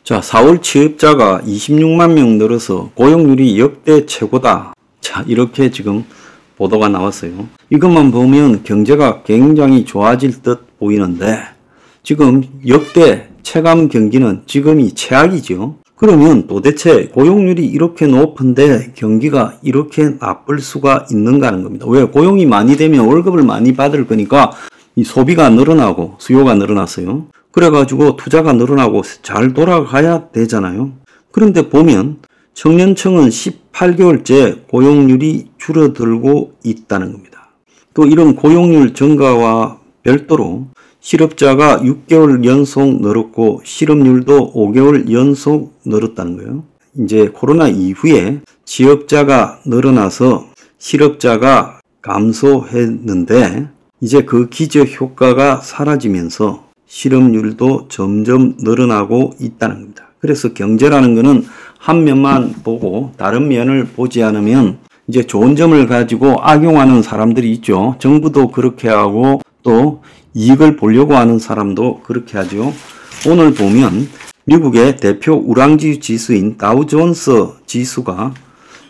자, 4월 취업자가 26만 명 늘어서 고용률이 역대 최고다. 자, 이렇게 지금 보도가 나왔어요. 이것만 보면 경제가 굉장히 좋아질 듯 보이는데 지금 역대 체감 경기는 지금이 최악이죠. 그러면 도대체 고용률이 이렇게 높은데 경기가 이렇게 나쁠 수가 있는가 하는 겁니다. 왜? 고용이 많이 되면 월급을 많이 받을 거니까 이 소비가 늘어나고 수요가 늘어났어요. 그래가지고 투자가 늘어나고 잘 돌아가야 되잖아요. 그런데 보면 청년층은 18개월째 고용률이 줄어들고 있다는 겁니다. 또 이런 고용률 증가와 별도로 실업자가 6개월 연속 늘었고 실업률도 5개월 연속 늘었다는 거예요. 이제 코로나 이후에 취업자가 늘어나서 실업자가 감소했는데 이제 그 기저 효과가 사라지면서 실업률도 점점 늘어나고 있다는 겁니다. 그래서 경제라는 것은 한 면만 보고 다른 면을 보지 않으면 이제 좋은 점을 가지고 악용하는 사람들이 있죠. 정부도 그렇게 하고 또 이익을 보려고 하는 사람도 그렇게 하죠. 오늘 보면 미국의 대표 우량주 지수인 다우존스 지수가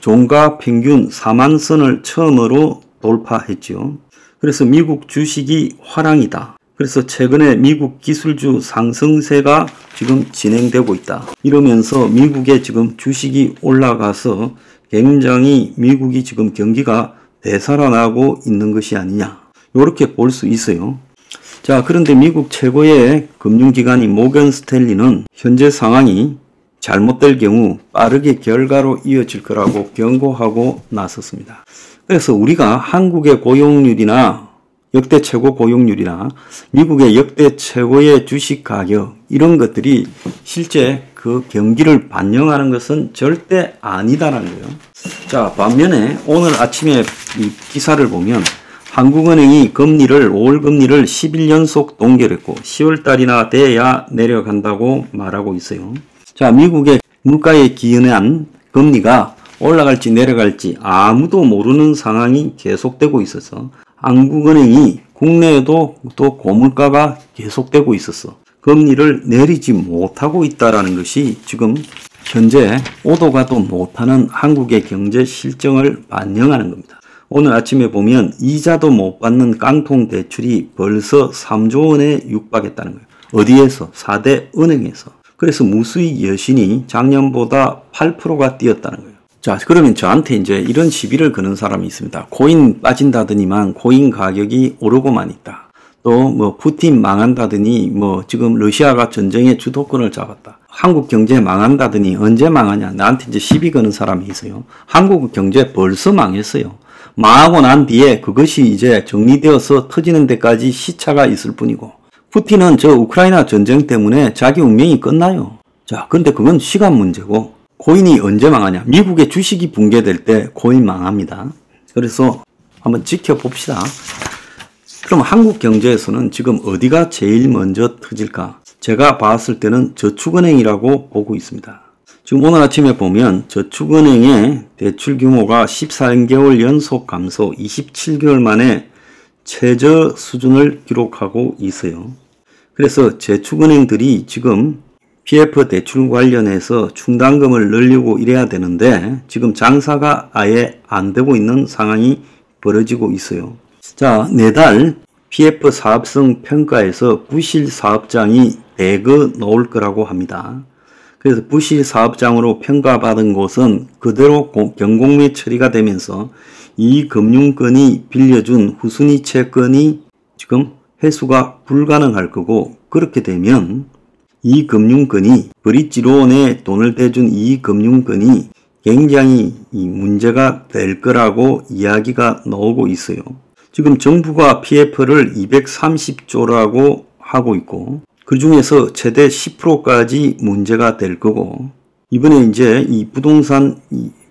종가 평균 4만 선을 처음으로 돌파했죠. 그래서 미국 주식이 화랑이다. 그래서 최근에 미국 기술주 상승세가 지금 진행되고 있다. 이러면서 미국의 지금 주식이 올라가서 굉장히 미국이 지금 경기가 되살아나고 있는 것이 아니냐. 이렇게 볼 수 있어요. 자, 그런데 미국 최고의 금융기관인 모건 스탠리는 현재 상황이 잘못될 경우 빠르게 결과로 이어질 거라고 경고하고 나섰습니다. 그래서 우리가 한국의 고용률이나 역대 최고 고용률이나 미국의 역대 최고의 주식 가격 이런 것들이 실제 그 경기를 반영하는 것은 절대 아니다라는 거예요. 자, 반면에 오늘 아침에 이 기사를 보면 한국은행이 금리를 5월 금리를 10일 연속 동결했고 10월 달이나 돼야 내려간다고 말하고 있어요. 자, 미국의 물가에 기인한 금리가 올라갈지 내려갈지 아무도 모르는 상황이 계속되고 있어서 한국은행이 국내에도 또 고물가가 계속되고 있어서 금리를 내리지 못하고 있다는 것이 지금 현재 오도 가도 못하는 한국의 경제 실정을 반영하는 겁니다. 오늘 아침에 보면 이자도 못 받는 깡통 대출이 벌써 3조 원에 육박했다는 거예요. 어디에서? 4대 은행에서. 그래서 무수익 여신이 작년보다 8%가 뛰었다는 거예요. 자, 그러면 저한테 이제 이런 시비를 거는 사람이 있습니다. 코인 빠진다더니만 코인 가격이 오르고만 있다. 또 뭐 푸틴 망한다더니 뭐 지금 러시아가 전쟁의 주도권을 잡았다. 한국 경제 망한다더니 언제 망하냐. 나한테 이제 시비 거는 사람이 있어요. 한국 경제 벌써 망했어요. 망하고 난 뒤에 그것이 이제 정리되어서 터지는 데까지 시차가 있을 뿐이고 푸틴은 저 우크라이나 전쟁 때문에 자기 운명이 끝나요. 자, 근데 그건 시간 문제고 코인이 언제 망하냐? 미국의 주식이 붕괴될 때 코인 망합니다. 그래서 한번 지켜봅시다. 그럼 한국 경제에서는 지금 어디가 제일 먼저 터질까? 제가 봤을 때는 저축은행이라고 보고 있습니다. 지금 오늘 아침에 보면 저축은행의 대출 규모가 14개월 연속 감소, 27개월 만에 최저 수준을 기록하고 있어요. 그래서 저축은행들이 지금 PF 대출 관련해서 충당금을 늘리고 이래야 되는데 지금 장사가 아예 안 되고 있는 상황이 벌어지고 있어요. 자, 내달 PF 사업성 평가에서 부실 사업장이 대거 나올 거라고 합니다. 그래서 부실 사업장으로 평가받은 곳은 그대로 경공매 처리가 되면서 이 금융권이 빌려준 후순위 채권이 지금 회수가 불가능할 거고 그렇게 되면 이 금융권이 브릿지론에 돈을 대준 이 금융권이 굉장히 문제가 될 거라고 이야기가 나오고 있어요. 지금 정부가 PF를 230조라고 하고 있고 그 중에서 최대 10%까지 문제가 될 거고 이번에 이제 이 부동산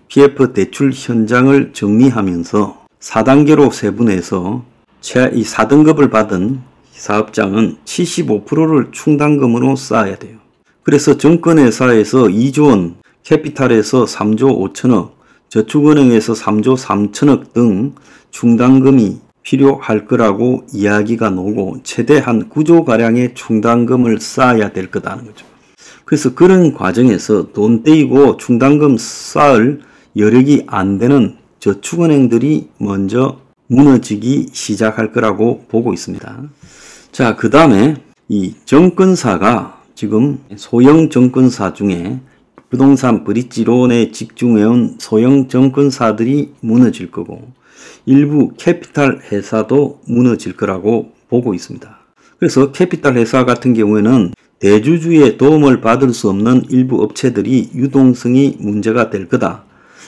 PF 대출 현장을 정리하면서 4단계로 세분해서 이 4등급을 받은 사업장은 75%를 충당금으로 쌓아야 돼요. 그래서 정권회사에서 2조 원, 캐피탈에서 3조 5천억, 저축은행에서 3조 3천억 등 충당금이 필요할 거라고 이야기가 나오고 최대 한 9조가량의 충당금을 쌓아야 될 거다는 거죠. 그래서 그런 과정에서 돈 떼이고 충당금 쌓을 여력이 안 되는 저축은행들이 먼저 무너지기 시작할 거라고 보고 있습니다. 자, 그 다음에 이 정권사가 지금 소형 정권사 중에 부동산 브릿지론에 집중해온 소형 정권사들이 무너질 거고 일부 캐피탈 회사도 무너질 거라고 보고 있습니다. 그래서 캐피탈 회사 같은 경우에는 대주주의 도움을 받을 수 없는 일부 업체들이 유동성이 문제가 될 거다.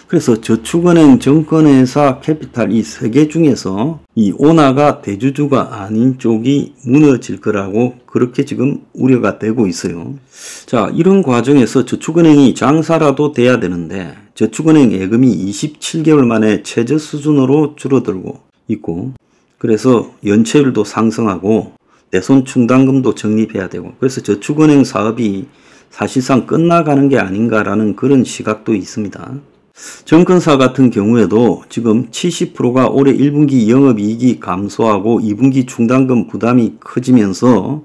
그래서 저축은행, 증권회사, 캐피탈 이 세 개 중에서 이 오나가 대주주가 아닌 쪽이 무너질 거라고 그렇게 지금 우려가 되고 있어요. 자, 이런 과정에서 저축은행이 장사라도 돼야 되는데 저축은행 예금이 27개월 만에 최저 수준으로 줄어들고 있고 그래서 연체율도 상승하고 내손 충당금도 적립해야 되고 그래서 저축은행 사업이 사실상 끝나가는 게 아닌가라는 그런 시각도 있습니다. 정권사 같은 경우에도 지금 70%가 올해 1분기 영업이익이 감소하고 2분기 충당금 부담이 커지면서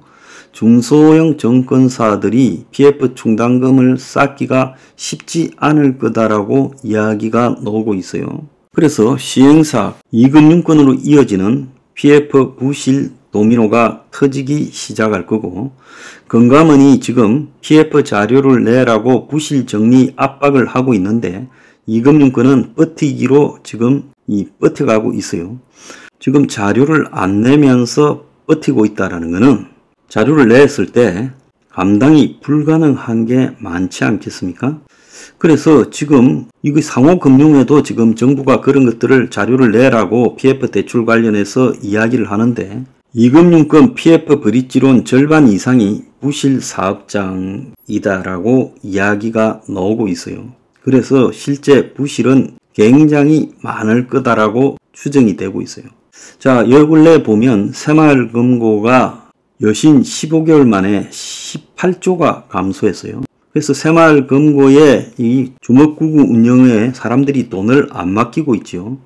중소형 정권사들이 PF 충당금을 쌓기가 쉽지 않을 거다라고 이야기가 나오고 있어요. 그래서 시행사 이금융권으로 이어지는 PF 부실 도미노가 터지기 시작할 거고 금감원이 지금 PF 자료를 내라고 부실 정리 압박을 하고 있는데 이금융권은 버티기로 지금 버텨가고 있어요. 지금 자료를 안 내면서 버티고 있다라는 것은 자료를 냈을 때 감당이 불가능한 게 많지 않겠습니까? 그래서 지금 이거 상호금융에도 지금 정부가 그런 것들을 자료를 내라고 PF 대출 관련해서 이야기를 하는데 이금융권 PF 브릿지론 절반 이상이 부실 사업장이다라고 이야기가 나오고 있어요. 그래서 실제 부실은 굉장히 많을 거다라고 추정이 되고 있어요. 자, 요 근래 보면 새마을금고가 여신 15개월 만에 18조가 감소했어요. 그래서 새마을금고의 이 주먹구구 운영에 사람들이 돈을 안 맡기고 있죠.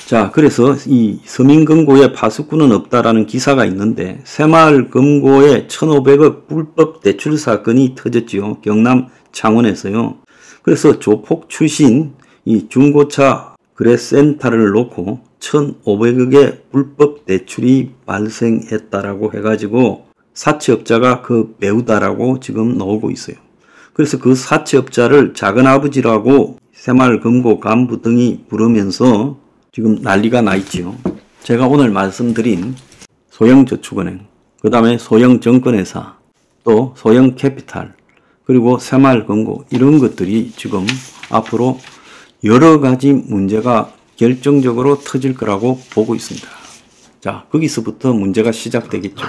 자, 그래서 이 서민금고에 파수꾼은 없다라는 기사가 있는데 새마을금고에 1,500억 불법 대출 사건이 터졌죠. 경남 창원에서요. 그래서 조폭 출신 이 중고차 거래센터를 놓고 1,500억의 불법 대출이 발생했다라고 해가지고 사채업자가 그 배우다라고 지금 나오고 있어요. 그래서 그 사채업자를 작은아버지라고 새마을금고 간부 등이 부르면서 지금 난리가 나 있지요. 제가 오늘 말씀드린 소형저축은행, 그 다음에 소형증권회사, 또 소형캐피탈, 그리고 새마을금고 이런 것들이 지금 앞으로 여러 가지 문제가 결정적으로 터질 거라고 보고 있습니다. 자, 거기서부터 문제가 시작되겠죠.